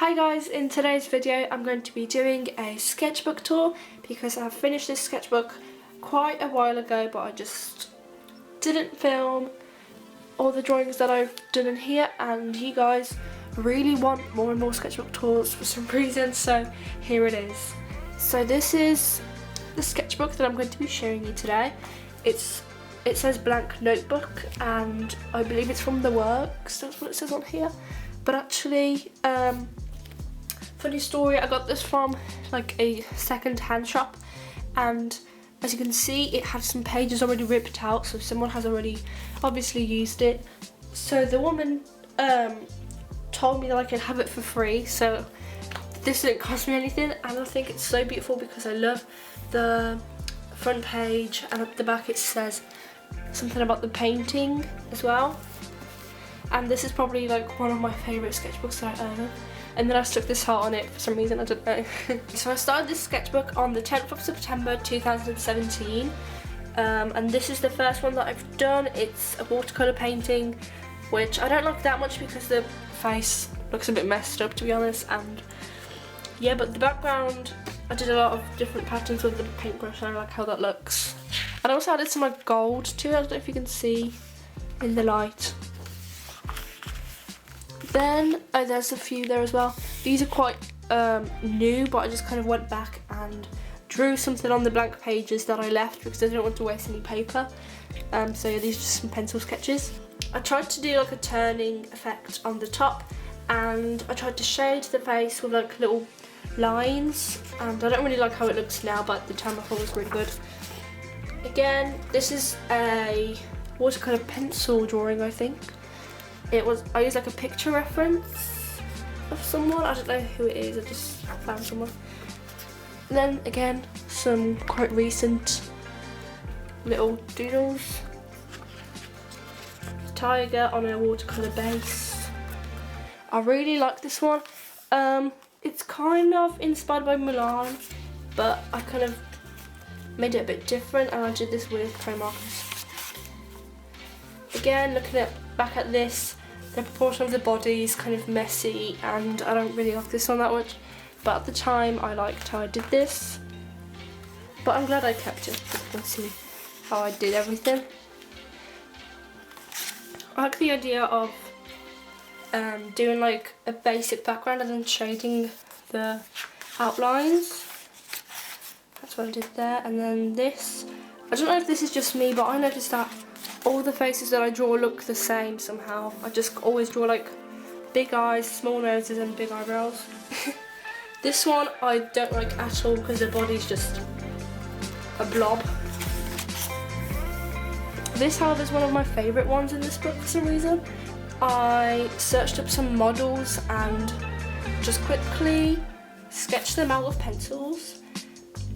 Hi guys, in today's video I'm going to be doing a sketchbook tour because I finished this sketchbook quite a while ago, but I just didn't film all the drawings that I've done in here, and you guys really want more and more sketchbook tours for some reason, so here it is. So this is the sketchbook that I'm going to be showing you today. It says blank notebook, and I believe it's from The Works, that's what it says on here. But actually, funny story, I got this from like a second-hand shop, and as you can see it had some pages already ripped out, so someone has already obviously used it. So the woman told me that I could have it for free, so this didn't cost me anything, and I think it's so beautiful because I love the front page, and at the back it says something about the painting as well. And this is probably like one of my favourite sketchbooks that I own. And then I stuck this heart on it for some reason, I don't know. So I started this sketchbook on the 10th of September 2017. And this is the first one that I've done. It's a watercolour painting, which I don't like that much because the face looks a bit messed up, to be honest. And yeah, but the background, I did a lot of different patterns with the paintbrush, and I like how that looks. And I also added some like gold to it, I don't know if you can see in the light. Then, oh, there's a few there as well. These are quite new, but I just kind of went back and drew something on the blank pages that I left because I didn't want to waste any paper. So yeah, these are just some pencil sketches. I tried to do like a turning effect on the top, and I tried to shade the face with like little lines, and I don't really like how it looks now, but at the time I thought it was really good. Again, this is a watercolour pencil drawing, I think. I used like a picture reference of someone, I don't know who it is, I just found someone. And then again, some quite recent little doodles. Tiger on a watercolour base. I really like this one. It's kind of inspired by Milan, but I kind of made it a bit different, and I did this with crayon markers. Again, looking back at this, the proportion of the body is kind of messy, and I don't really like this one that much, but at the time I liked how I did this. But I'm glad I kept it, so you can see how I did everything. I like the idea of doing like a basic background and then shading the outlines. That's what I did there. And then this, I don't know if this is just me, but I noticed that all the faces that I draw look the same somehow. I just always draw like big eyes, small noses and big eyebrows. This one I don't like at all because the body's just a blob. This, however, is one of my favourite ones in this book for some reason. I searched up some models and just quickly sketched them out with pencils.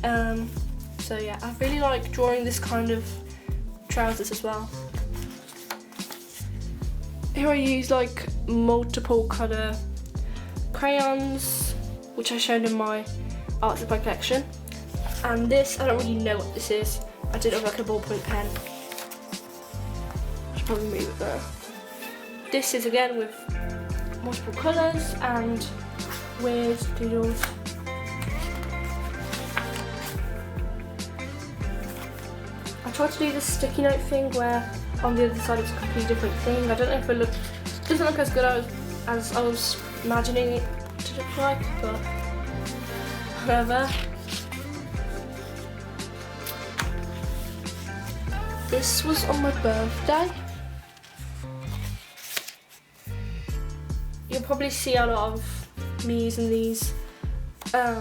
So yeah, I really like drawing this kind of trousers as well. Here I use like multiple colour crayons, which I showed in my art supply collection. And this, I don't really know what this is. I did it with like a ballpoint pen. I should probably move it there. This is again with multiple colours and weird doodles. I tried to do this sticky note thing where on the other side it's a completely different thing. I don't know if it doesn't look as good as I was imagining it to look like, but whatever. This was on my birthday. You'll probably see a lot of me using these. I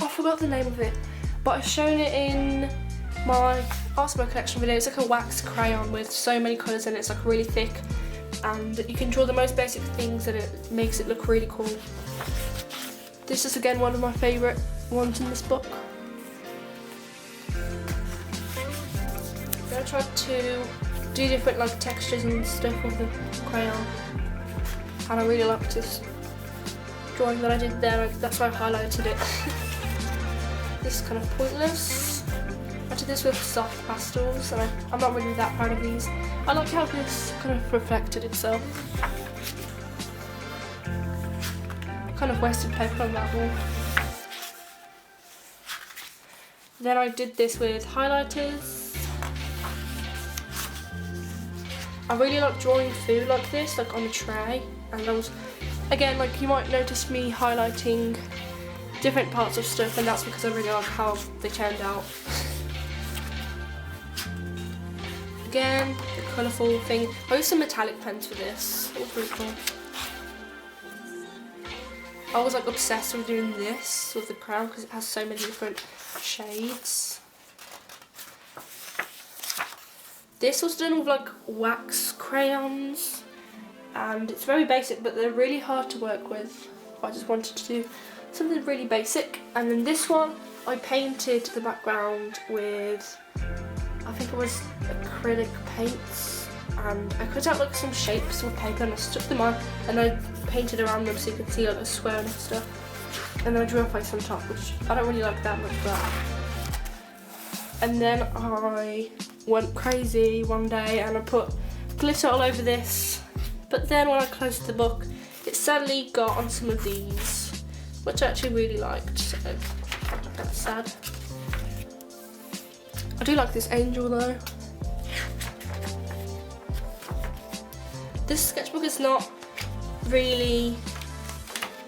forgot the name of it, but I've shown it in my art supply collection video. It's like a wax crayon with so many colours in it. It's like really thick, and you can draw the most basic things and it makes it look really cool. This is again one of my favourite ones in this book. I tried to do different like textures and stuff with the crayon, and I really liked this drawing that I did there. That's why I highlighted it. This is kind of pointless. I did this with soft pastels, and I'm not really that proud of these. I like how this kind of reflected itself. kind of wasted paper on that one. Then I did this with highlighters. I really like drawing food like this, like on a tray. And I was, again, like you might notice me highlighting different parts of stuff, and that's because I really like how they turned out. Again, the colourful thing. I used some metallic pens for this. It was really cool. I was like obsessed with doing this with the crown because it has so many different shades. This was done with like wax crayons, and it's very basic, but they're really hard to work with. I just wanted to do something really basic. And then this one, I painted the background with, I think it was acrylic paints, and I cut out like some shapes with paper and I stuck them on, and I painted around them so you could see like the square and stuff. And then I drew a face on top, which I don't really like that much, but. And then I went crazy one day and I put glitter all over this, but then when I closed the book, it sadly got on some of these, which I actually really liked, so that's sad. I do like this angel though. This sketchbook is not really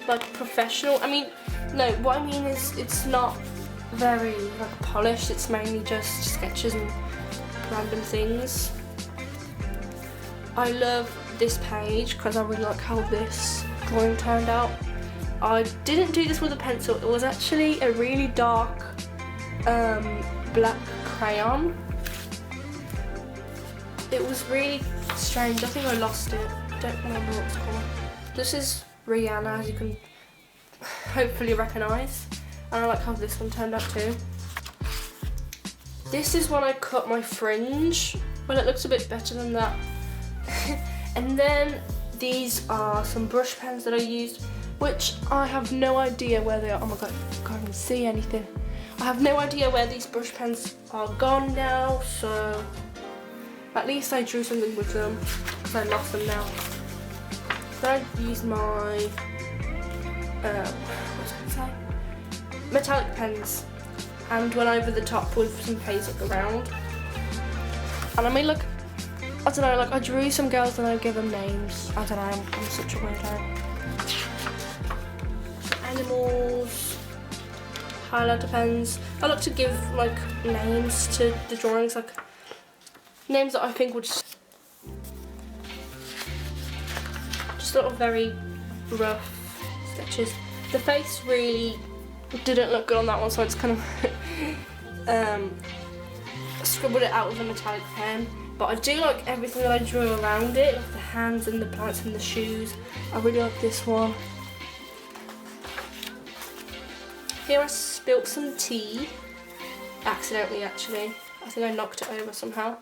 like professional. I mean, no, what I mean is it's not very like polished, it's mainly just sketches and random things. I love this page because I really like how this drawing turned out. I didn't do this with a pencil, it was actually a really dark black crayon. It was really strange, I think I lost it, I don't remember what it's called. This is Rihanna, as you can hopefully recognise, and I like how this one turned out too. This is when I cut my fringe, well it looks a bit better than that. And then these are some brush pens that I used, which I have no idea where they are. Oh my god, I can't even see anything. I have no idea where these brush pens are gone now, so at least I drew something with them because I lost them now. Then I used my what's it say? Metallic pens and went over the top with some hazel around. And I made like, I don't know, like I drew some girls and I gave them names. I don't know, I'm such a weirdo. Animals, highlighter pens. I like to give like names to the drawings, like names that I think would just sort of very rough sketches. The face really didn't look good on that one, so I just kind of scribbled it out with a metallic pen. But I do like everything that I drew around it, like the hands and the plants and the shoes. I really like this one. Here I spilt some tea, accidentally actually. I think I knocked it over somehow.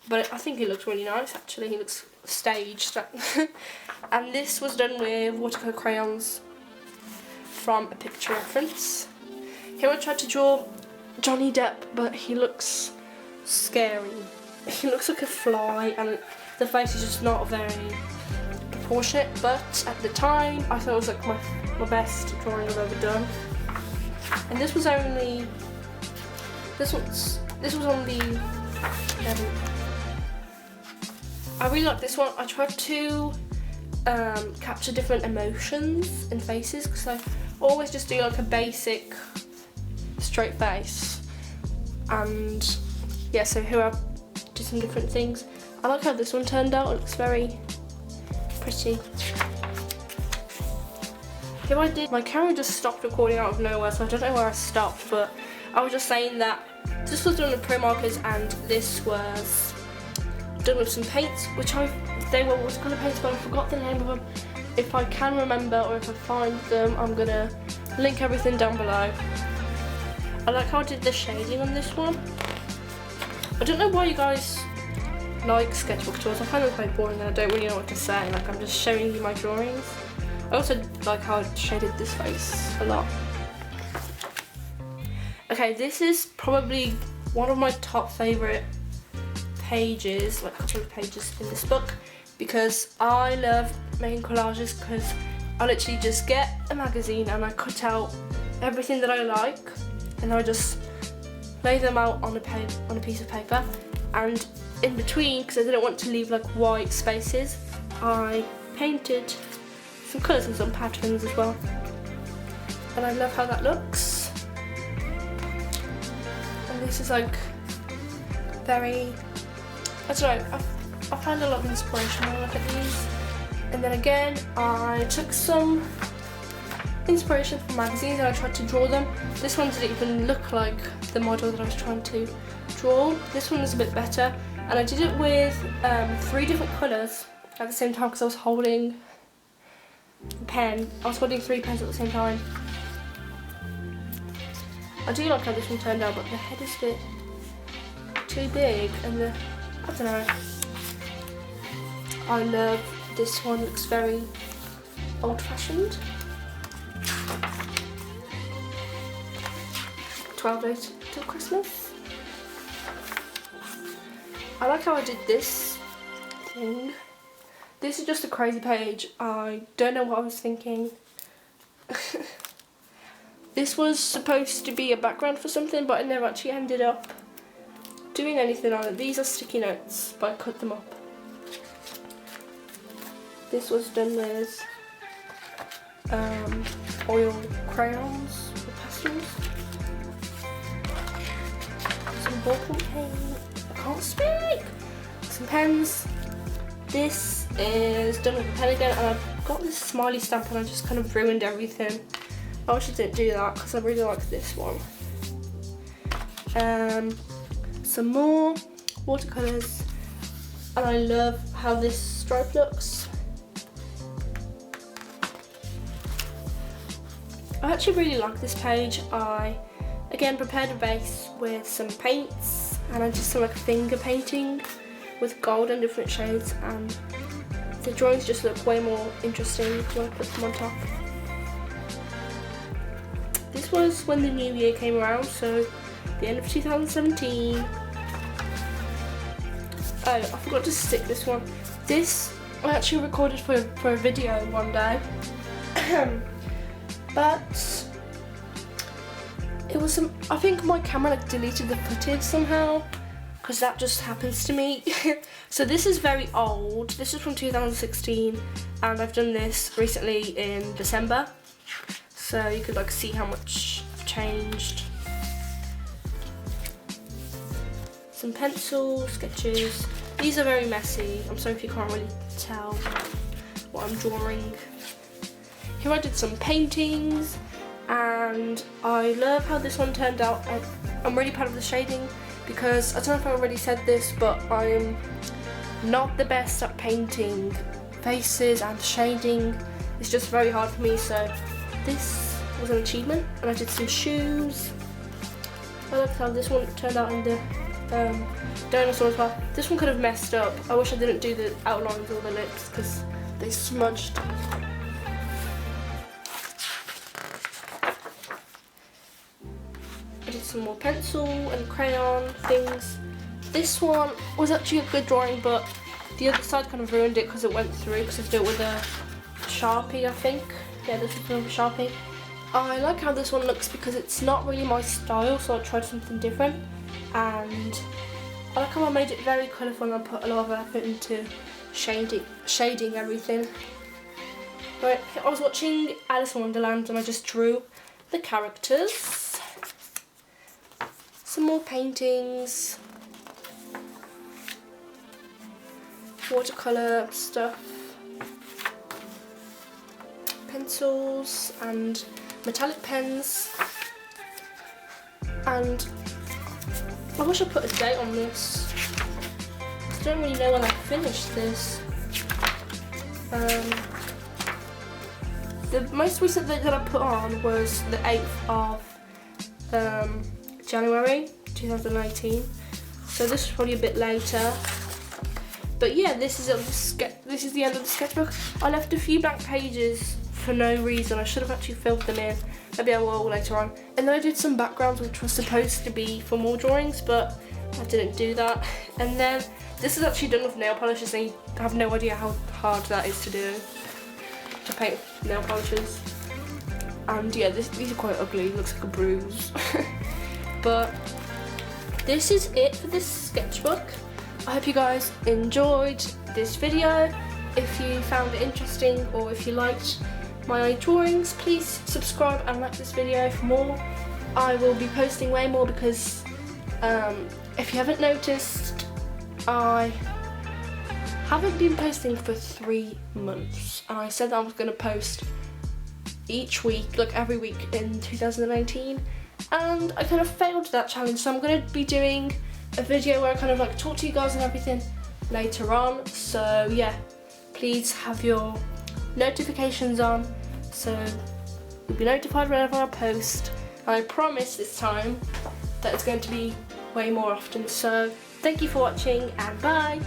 But I think it looks really nice actually, he looks staged. And this was done with watercolour crayons from A Picture Reference. Here I tried to draw Johnny Depp, but he looks scary. He looks like a fly and the face is just not very proportionate, but at the time I thought it was like my best drawing I've ever done. And this was only, this was on the I really like this one. I tried to capture different emotions and faces because I always just do like a basic straight face. And yeah, so here I did some different things. I like how this one turned out, it looks very pretty. Here I did, my camera just stopped recording out of nowhere, so I don't know where I stopped, but I was just saying that this was done with pro markers and this was done with some paints, which they were watercolour paints, but I forgot the name of them. If I can remember or if I find them, I'm gonna link everything down below. I like how I did the shading on this one. I don't know why you guys like sketchbook tours. I find them quite boring and I don't really know what to say. Like I'm just showing you my drawings. I also like how I shaded this face a lot. Okay, this is probably one of my top favourite pages, like couple of pages in this book, because I love making collages because I literally just get a magazine and I cut out everything that I like, and I just lay them out on a piece of paper, and in between, because I didn't want to leave like white spaces, I painted some colours and some patterns as well, and I love how that looks. And this is like very, I don't know, I find a lot of inspiration when I look at these. And then again, I took some inspiration from magazines and I tried to draw them. This one didn't even look like the model that I was trying to draw. This one was a bit better, and I did it with 3 different colours at the same time because I was holding a pen. I was holding 3 pens at the same time. I do like how this one turned out, but the head is a bit too big, and I don't know. I love this one, looks very old-fashioned. 12 days till Christmas. I like how I did this thing. This is just a crazy page. I don't know what I was thinking. This was supposed to be a background for something, but I never actually ended up doing anything on it. These are sticky notes, but I cut them up. This was done with oil crayons or pastels. Some ballpoint paint. I can't speak. Some pens. This is done with a pen again, and I've got this smiley stamp and I just kind of ruined everything. I wish I didn't do that because I really like this one. Some more watercolours, and I love how this stripe looks. I actually really like this page. I again prepared a base with some paints, and I did some like finger painting with gold and different shades, and the drawings just look way more interesting when I put them on top. This was when the new year came around, so the end of 2017. Oh, I forgot to stick this one. This I actually recorded for a video one day. But it was some, I think my camera like deleted the footage somehow, because that just happens to me. So this is very old. This is from 2016, and I've done this recently in December, so you could like see how much I've changed. Some pencil sketches. These are very messy. I'm sorry if you can't really tell what I'm drawing. Here I did some paintings, and I love how this one turned out. I'm really proud of the shading, because I don't know if I already said this, but I'm not the best at painting faces and shading. It's just very hard for me, so this was an achievement. And I did some shoes. I love how this one turned out in the dinosaur as well. This one could have messed up. I wish I didn't do the outlines or the lips because they smudged. I did some more pencil and crayon things. This one was actually a good drawing, but the other side kind of ruined it because it went through, because I did it with a Sharpie, I think. Yeah, this is with a Sharpie. I like how this one looks because it's not really my style, so I tried something different. And I like how I made it very colourful, and I put a lot of effort into shading everything. Right, I was watching Alice in Wonderland and I just drew the characters. Some more paintings, watercolour stuff, pencils and metallic pens, and I wish I put a date on this. I don't really know when I finished this. The most recent date that I put on was the 8th of January 2018. So this is probably a bit later. But yeah, this is the end of the sketchbook. I left a few blank pages for no reason. I should have actually filled them in. Maybe I will later on. And then I did some backgrounds which were supposed to be for more drawings, but I didn't do that. And then this is actually done with nail polishes, and I have no idea how hard that is to do. to paint nail polishes. And yeah, these are quite ugly, it looks like a bruise. But this is it for this sketchbook. I hope you guys enjoyed this video. If you found it interesting or if you liked my drawings, please subscribe and like this video for more. I will be posting way more because if you haven't noticed, I haven't been posting for 3 months, and I said that I was going to post each week, like every week in 2018, and I kind of failed that challenge, so I'm going to be doing a video where I kind of like talk to you guys and everything later on. So yeah, please have your notifications on so you'll be notified whenever I post. I promise this time that it's going to be way more often. So thank you for watching and bye.